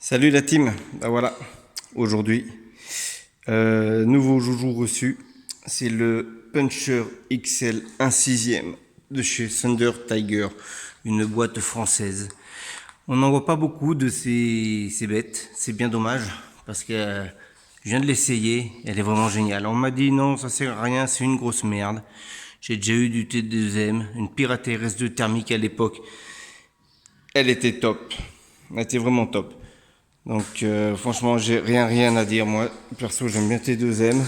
Salut la team, bah voilà, aujourd'hui, nouveau joujou reçu, c'est le Puncher XL 1/6 de chez Thunder Tiger, une boîte française. On n'en voit pas beaucoup de ces bêtes, c'est bien dommage, parce que je viens de l'essayer, elle est vraiment géniale. On m'a dit non, ça sert à rien, c'est une grosse merde. J'ai déjà eu du T2M, une Pirate RS2 thermique à l'époque, elle était top, elle était vraiment top. Donc franchement j'ai rien à dire, moi perso j'aime bien T2M.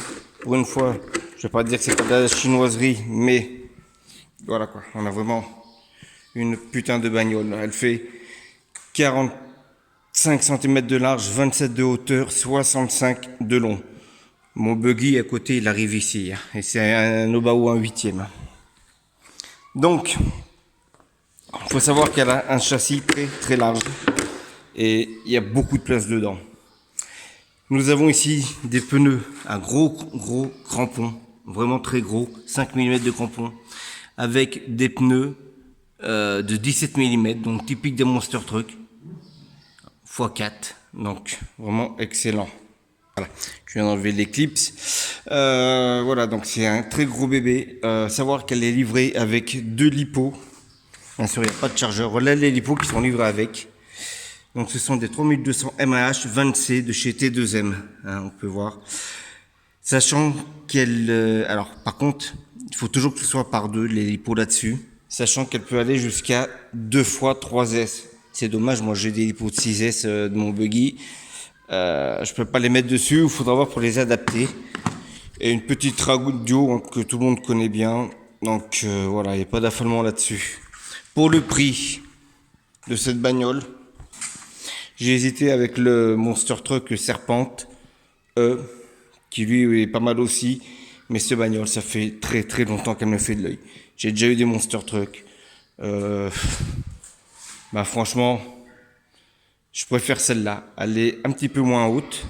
Pour une fois, je vais pas dire que c'est pas de la chinoiserie, mais voilà quoi, on a vraiment une putain de bagnole. Elle fait 45 cm de large, 27 de hauteur, 65 de long. Mon buggy à côté il arrive ici, hein, et c'est un Obaou 1/8. Donc il faut savoir qu'elle a un châssis très large et il y a beaucoup de place dedans. Nous avons ici des pneus à gros crampons, vraiment très gros, 5 mm de crampons, avec des pneus de 17 mm, donc typique des Monster Truck, x4, donc vraiment excellent. Voilà, je viens d'enlever l'éclipse. Voilà, donc c'est un très gros bébé. Savoir qu'elle est livrée avec 2 lipos. Bien sûr, il n'y a pas de chargeur. Voilà les lipos qui sont livrés avec. Donc ce sont des 3200 mAh 20C de chez T2M, hein, on peut voir. Sachant qu'elle... alors par contre, il faut toujours que ce soit par 2 les lipos là-dessus. Sachant qu'elle peut aller jusqu'à 2 fois 3S. C'est dommage, moi j'ai des lipos de 6S de mon buggy. Je peux pas les mettre dessus, il faudra voir pour les adapter. Et une petite radio hein, que tout le monde connaît bien. Donc voilà, il n'y a pas d'affolement là-dessus. Pour le prix de cette bagnole, j'ai hésité avec le Monster Truck Serpente, qui lui est pas mal aussi, mais ce bagnole, ça fait très longtemps qu'elle me fait de l'œil. J'ai déjà eu des Monster Truck. Bah franchement, je préfère celle-là. Elle est un petit peu moins haute,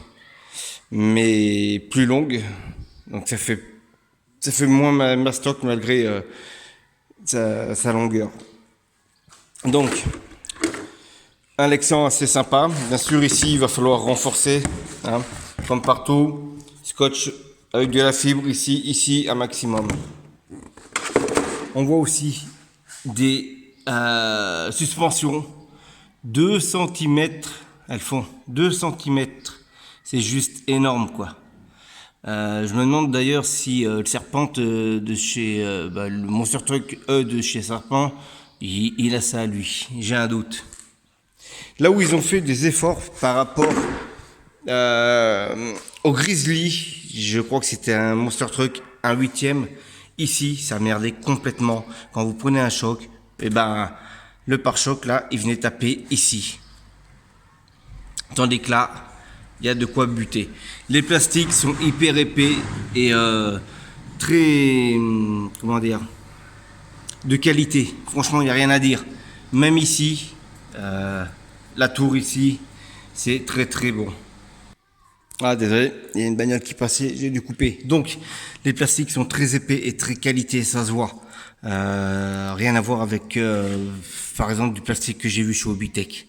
mais plus longue, donc ça fait moins ma stock malgré sa longueur. Donc, un Lexan assez sympa. Bien sûr, ici, il va falloir renforcer, hein, comme partout. Scotch avec de la fibre ici, un maximum. On voit aussi des suspensions 2 cm. Elles font 2 cm. C'est juste énorme, quoi. Je me demande d'ailleurs si le Serpente de chez le Monster Truck de chez Serpent, il a ça à lui. J'ai un doute. Là où ils ont fait des efforts par rapport au Grizzly, je crois que c'était un Monster Truck 1/8. Ici, ça merdait complètement. Quand vous prenez un choc, et ben le pare-choc là, il venait taper ici. Tandis que là, il y a de quoi buter. Les plastiques sont hyper épais et très, comment dire, de qualité. Franchement, il n'y a rien à dire. Même ici, la tour ici, c'est très bon. Ah désolé, il y a une bagnole qui passait, j'ai dû couper. Donc, les plastiques sont très épais et très qualité, ça se voit. Rien à voir avec, par exemple, du plastique que j'ai vu chez Obitech.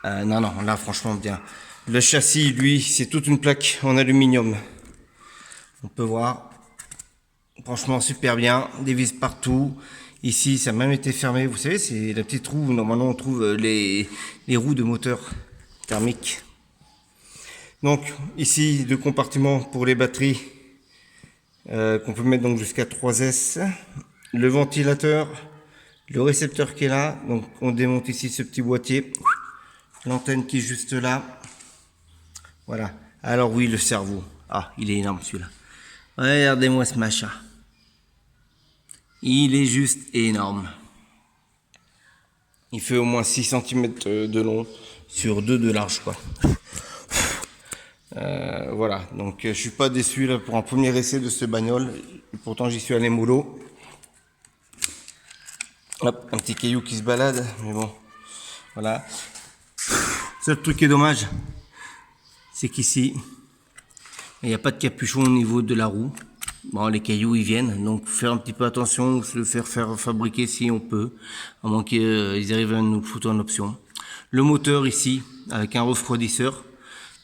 Non, là franchement bien. Le châssis, lui, c'est toute une plaque en aluminium. On peut voir. Franchement, super bien. Des vis partout. Ici, ça a même été fermé. Vous savez, c'est la petite roue. Normalement, on trouve les roues de moteur thermique. Donc, ici, 2 compartiments pour les batteries qu'on peut mettre donc jusqu'à 3S. Le ventilateur, le récepteur qui est là. Donc, on démonte ici ce petit boîtier. L'antenne qui est juste là. Voilà. Alors oui, le cerveau. Ah, il est énorme celui-là. Regardez-moi ce machin. Il est juste énorme. Il fait au moins 6 cm de long sur 2 de large, quoi. Voilà, donc je suis pas déçu là pour un premier essai de ce bagnole. Pourtant j'y suis allé mollo. Hop, un petit caillou qui se balade, mais bon, voilà. Seul truc qui est dommage, c'est qu'ici, il n'y a pas de capuchon au niveau de la roue. Bon, les cailloux ils viennent, donc faire un petit peu attention, se le faire fabriquer si on peut, à moins qu'ils arrivent à nous le foutre en option. le moteur ici, avec un refroidisseur.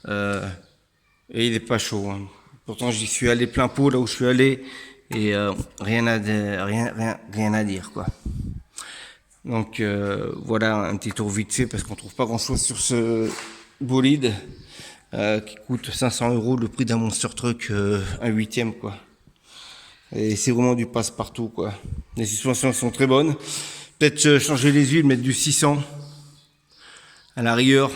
Et il est pas chaud. Hein. Pourtant, j'y suis allé plein pot là où je suis allé. Et rien à dire, quoi. Donc voilà un petit tour vite fait parce qu'on trouve pas grand chose sur ce bolide qui coûte 500 €, le prix d'un Monster Truck, un huitième, quoi. Et c'est vraiment du passe-partout, quoi. Les suspensions sont très bonnes. Peut-être changer les huiles, mettre du 600 à la rigueur.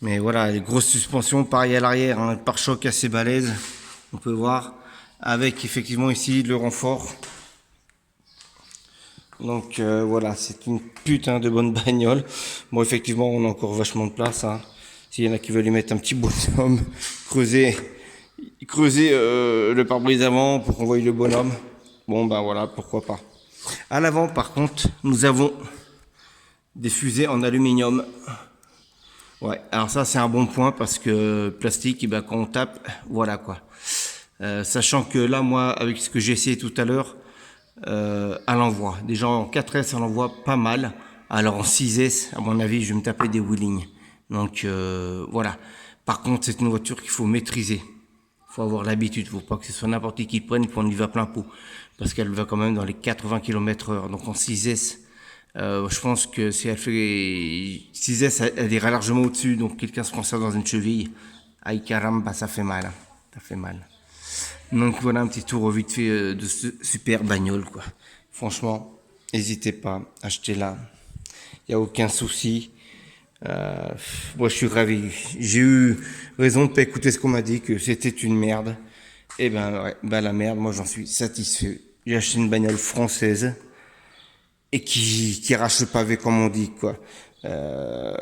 Mais voilà, les grosses suspensions, pareil à l'arrière, hein, pare-choc assez balèze, on peut voir, avec effectivement ici le renfort. Donc voilà, c'est une putain de bonne bagnole. Bon, effectivement, on a encore vachement de place. Hein. S'il y en a qui veulent y mettre un petit bonhomme, creuser le pare-brise avant pour qu'on voie le bonhomme. Bon, ben voilà, pourquoi pas. À l'avant, par contre, nous avons des fusées en aluminium. Ouais, alors ça c'est un bon point parce que plastique, et ben, quand on tape, voilà quoi. Sachant que là, moi, avec ce que j'ai essayé tout à l'heure, à l'envoi. Déjà en 4S, on l'envoie pas mal. Alors en 6S, à mon avis, je vais me taper des wheelings. Donc voilà. Par contre, c'est une voiture qu'il faut maîtriser. Il faut avoir l'habitude. Il ne faut pas que ce soit n'importe qui prenne et qu'on y va plein pot. Parce qu'elle va quand même dans les 80 km/h. Donc en 6S, je pense que si elle fait 6S, elle ira largement au-dessus. Donc quelqu'un se prend ça dans une cheville. Aïe caramba, ça fait mal. Ça fait mal. Donc voilà un petit tour vite fait de ce super bagnole, quoi. Franchement, n'hésitez pas, achetez-la. Il n'y a aucun souci. Moi, je suis ravi. J'ai eu raison de ne pas écouter ce qu'on m'a dit, que c'était une merde. Et ben, ouais, ben la merde, moi j'en suis satisfait. J'ai acheté une bagnole française et qui arrache le pavé, comme on dit, quoi.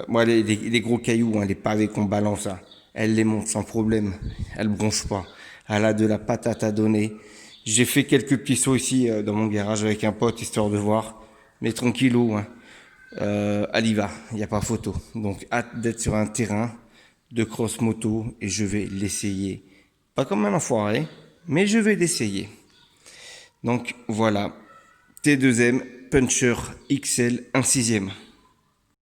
Moi, les gros cailloux, hein, les pavés qu'on balance, hein, elle les monte sans problème. Elle bronche pas. Elle a de la patate à donner. J'ai fait quelques petits sauts ici dans mon garage avec un pote, histoire de voir. Mais tranquillou, hein. Elle y va, il n'y a pas photo. Donc hâte d'être sur un terrain de cross moto et je vais l'essayer. Pas comme un enfoiré, mais je vais l'essayer. Donc voilà, T2M Puncher XL 1/6.